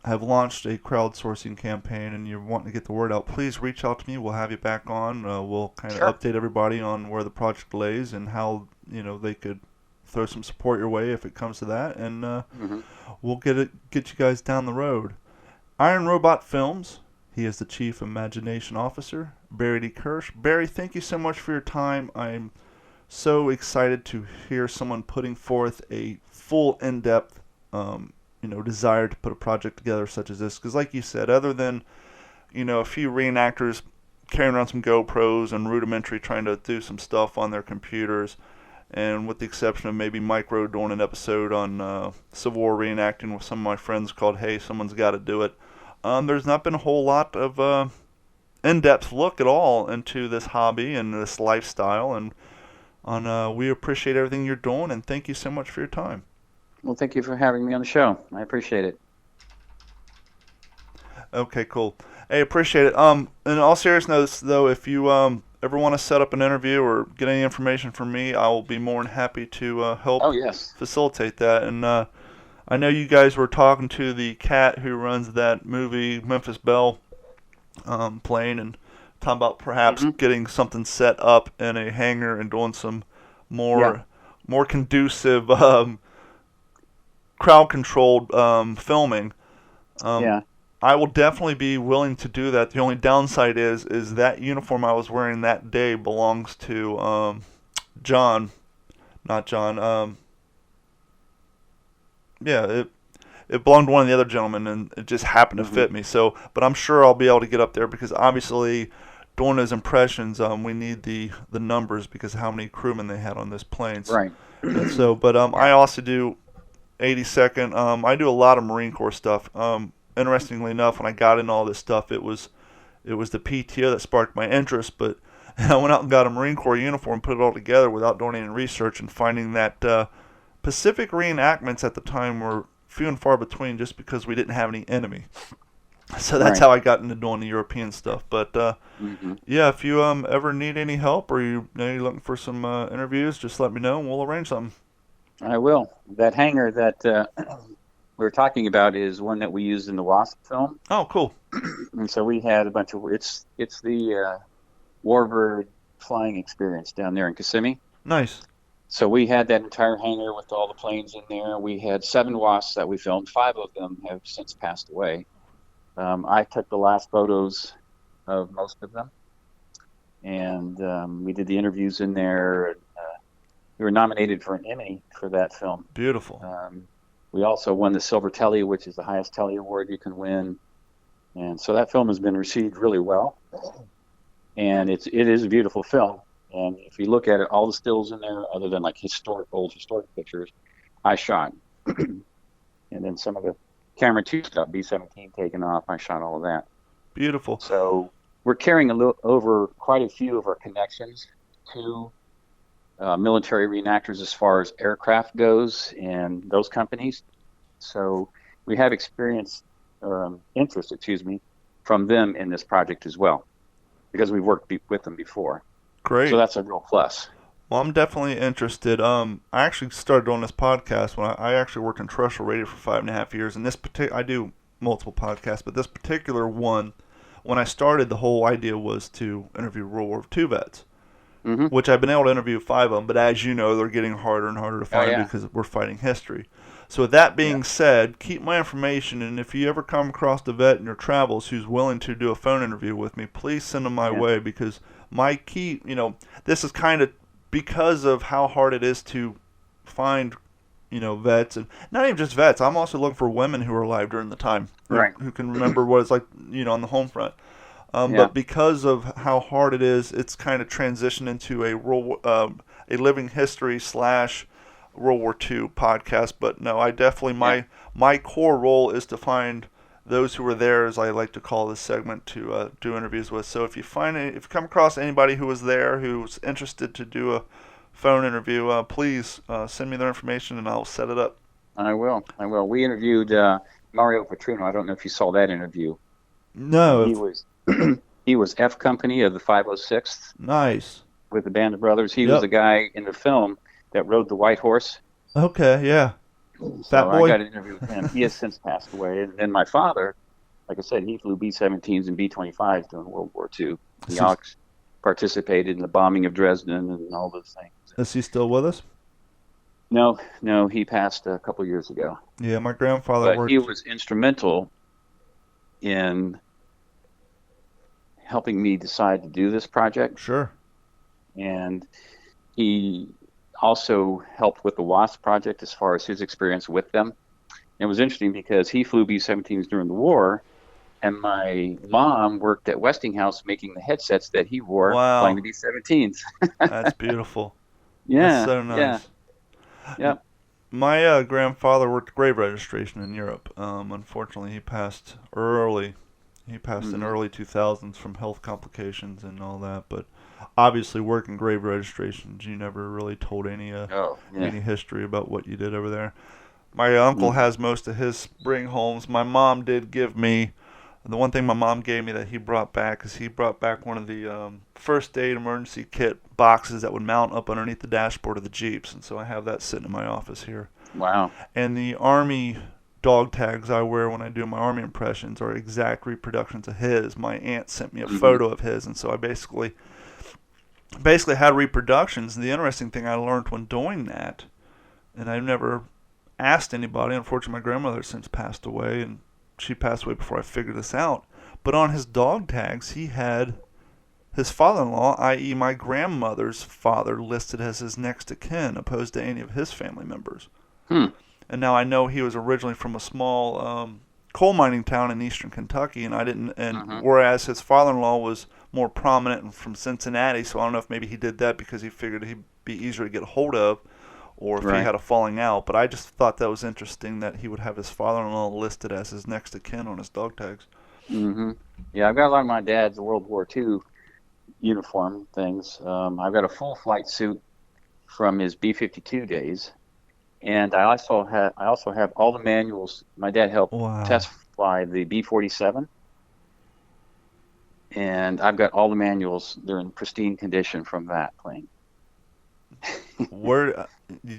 have launched a crowdsourcing campaign and you're wanting to get the word out, please reach out to me. We'll have you back on. We'll kind of sure. update everybody on where the project lays and how they could throw some support your way if it comes to that, and Hmm. we'll get you guys down the road. Iron Robot Films. He is the Chief Imagination Officer, Barry D. Kirsch. Barry, thank you so much for your time. I'm so excited to hear someone putting forth a full, in-depth, desire to put a project together such as this. Because, like you said, other than a few reenactors carrying around some GoPros and rudimentary trying to do some stuff on their computers, and with the exception of maybe Micro doing an episode on Civil War reenacting with some of my friends called "Hey, Someone's Got to Do It," there's not been a whole lot of in-depth look at all into this hobby and this lifestyle. And we appreciate everything you're doing, and thank you so much for your time. Well, thank you for having me on the show. I appreciate it. Okay, cool. Hey, appreciate it. In all seriousness, though, if you ever want to set up an interview or get any information from me, I will be more than happy to help Oh, yes. facilitate that. And I know you guys were talking to the cat who runs that movie, Memphis Belle, plane, and talking about perhaps Hmm. getting something set up in a hangar and doing some Yeah. more conducive crowd-controlled filming. Um, Yeah. I will definitely be willing to do that. The only downside is that uniform I was wearing that day belongs to John, not John. Yeah, it belonged to one of the other gentlemen, and it just happened to Hmm. fit me. So, but I'm sure I'll be able to get up there because obviously, doing those impressions, we need the numbers because of how many crewmen they had on this plane. Right. And so, but I Yeah. also do 82nd. I do a lot of Marine Corps stuff. Interestingly enough, when I got into all this stuff, it was the PTO that sparked my interest. But I went out and got a Marine Corps uniform, put it all together without doing any research, and finding that Pacific reenactments at the time were few and far between, just because we didn't have any enemy. So that's Right. how I got into doing the European stuff. But Hmm. yeah, if you ever need any help or you're looking for some interviews, just let me know and we'll arrange something. I will. That hangar that we were talking about is one that we used in the Wasp film, Oh, cool. and so we had a bunch of. It's the Warbird flying experience down there in Kissimmee. Nice. So we had that entire hangar with all the planes in there. We had 7 Wasps that we filmed. 5 of them have since passed away. I took the last photos of most of them. and we did the interviews in there. And, we were nominated for an Emmy for that film. Beautiful. We also won the Silver Telly, which is the highest Telly award you can win. And so that film has been received really well. And it is a beautiful film. And if you look at it, all the stills in there, other than like old historic pictures, I shot. And then some of the camera 2 stuff, B-17 taken off, I shot all of that. Beautiful. So we're carrying over quite a few of our connections to military reenactors as far as aircraft goes and those companies. So we have interest, from them in this project as well, because we've worked with them before. Great. So that's a real plus. Well, I'm definitely interested. I actually started on this podcast when I actually worked in terrestrial radio for 5.5 years. And I do multiple podcasts, but this particular one, when I started, the whole idea was to interview World War II vets. Mm-hmm. Which I've been able to interview 5 of them, but as you know, they're getting harder and harder to find because we're fighting history. So with that being said, keep my information, and if you ever come across a vet in your travels who's willing to do a phone interview with me, please send them my way, because my key, this is kind of because of how hard it is to find, vets, and not even just vets. I'm also looking for women who are alive during the time, who can remember what it's like, on the home front. But because of how hard it is, it's kind of transitioned into a living history / World War II podcast. But no, I definitely, my core role is to find those who were there, as I like to call this segment, to do interviews with. So if you come across anybody who was there who's interested to do a phone interview, please send me their information and I'll set it up. I will. We interviewed Mario Petrino. I don't know if you saw that interview. No. He was F Company of the 506th. Nice. With the Band of Brothers. He was the guy in the film that rode the white horse. Okay, yeah. So I got an interview with him. He has since passed away. And then my father, like I said, he flew B-17s and B-25s during World War II. He participated in the bombing of Dresden and all those things. Is he still with us? No, he passed a couple years ago. Yeah, my grandfather worked. He was instrumental in helping me decide to do this project. Sure. And he also helped with the WASP project as far as his experience with them. It was interesting because he flew B-17s during the war, and my mom worked at Westinghouse making the headsets that he wore flying the B-17s. That's beautiful. Yeah. That's so nice. Yeah. My grandfather worked grave registration in Europe. Unfortunately, he passed early. He passed in early 2000s from health complications and all that. But obviously, working grave registrations, you never really told any history about what you did over there. My uncle has most of his spring homes. My mom did give me, the one thing my mom gave me that he brought back is he brought back one of the first aid emergency kit boxes that would mount up underneath the dashboard of the Jeeps. And so I have that sitting in my office here. Wow. And the Army dog tags I wear when I do my Army impressions are exact reproductions of his. My aunt sent me a photo of his, and so I basically had reproductions. And the interesting thing I learned when doing that, and I've never asked anybody, unfortunately my grandmother has since passed away, and she passed away before I figured this out, but on his dog tags he had his father-in-law, i.e. my grandmother's father, listed as his next of kin, opposed to any of his family members. And now I know he was originally from a small coal mining town in eastern Kentucky, and whereas his father-in-law was more prominent and from Cincinnati, so I don't know if maybe he did that because he figured he'd be easier to get a hold of, or if he had a falling out. But I just thought that was interesting that he would have his father-in-law listed as his next of kin on his dog tags. Yeah, I've got a lot of my dad's World War II uniform things. I've got a full flight suit from his B-52 days. And I also have all the manuals. My dad helped test fly the B-47, and I've got all the manuals. They're in pristine condition from that plane. You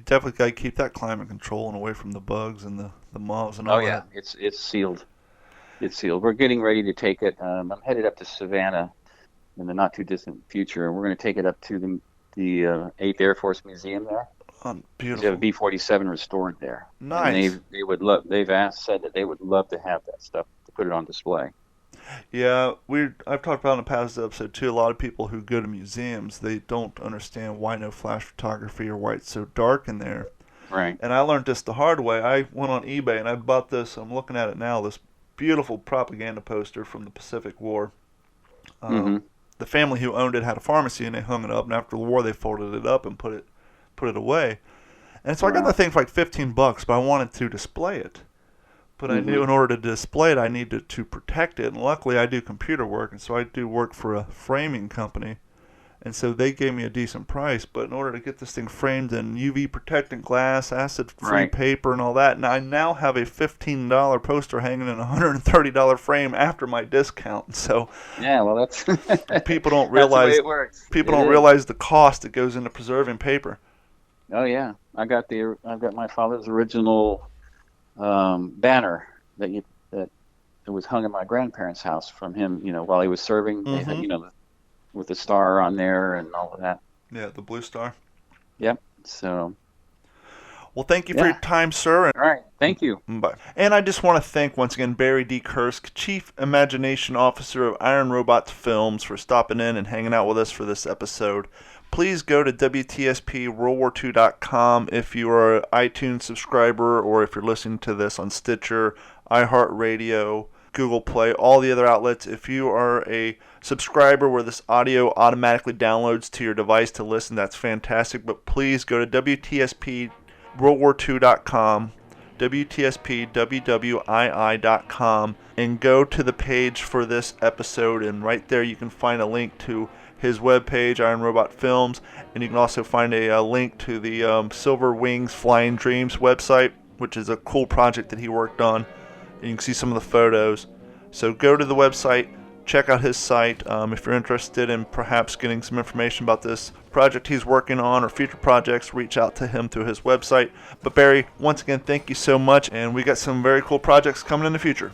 definitely got to keep that climate control and away from the bugs and the moths and all that. Oh yeah, it's sealed. It's sealed. We're getting ready to take it. I'm headed up to Savannah in the not too distant future, and we're going to take it up to the 8th Air Force Museum there. Beautiful. They have a B-47 restored there. Nice. And said that they would love to have that stuff to put it on display. Yeah, I've talked about in the past episode too. A lot of people who go to museums, they don't understand why no flash photography or why it's so dark in there. Right. And I learned this the hard way. I went on eBay and I bought this. I'm looking at it now. This beautiful propaganda poster from the Pacific War. The family who owned it had a pharmacy and they hung it up. And after the war, they folded it up and put it away. And so I got that thing for like $15, but I wanted to display it. But I knew in order to display it, I needed to protect it. And luckily, I do computer work, and so I do work for a framing company. And so they gave me a decent price. But in order to get this thing framed in UV protectant glass, acid-free paper, and all that, and I now have a $15 poster hanging in a $130 frame after my discount. So yeah, well, that's people don't realize that's the way it works. People don't realize the cost that goes into preserving paper. Oh yeah, I've got my father's original banner that was hung in my grandparents' house from him, while he was serving. They had, with the star on there and all of that. Yeah, the blue star. Yep. So. Well, thank you for your time, sir. All right. Thank you. Bye. And I just want to thank once again Barry D. Kirsch, Chief Imagination Officer of Iron Robots Films, for stopping in and hanging out with us for this episode. Please go to WTSPWorldWar2.com if you are an iTunes subscriber or if you're listening to this on Stitcher, iHeartRadio, Google Play, all the other outlets. If you are a subscriber where this audio automatically downloads to your device to listen, that's fantastic. But please go to WTSPWorldWar2.com, WTSPWWII.com, and go to the page for this episode. And right there you can find a link to his webpage, Iron Robot Films, and you can also find a link to the Silver Wings Flying Dreams website, which is a cool project that he worked on. And you can see some of the photos. So go to the website, check out his site. If you're interested in perhaps getting some information about this project he's working on or future projects, reach out to him through his website. But Barry, once again, thank you so much, and we got some very cool projects coming in the future.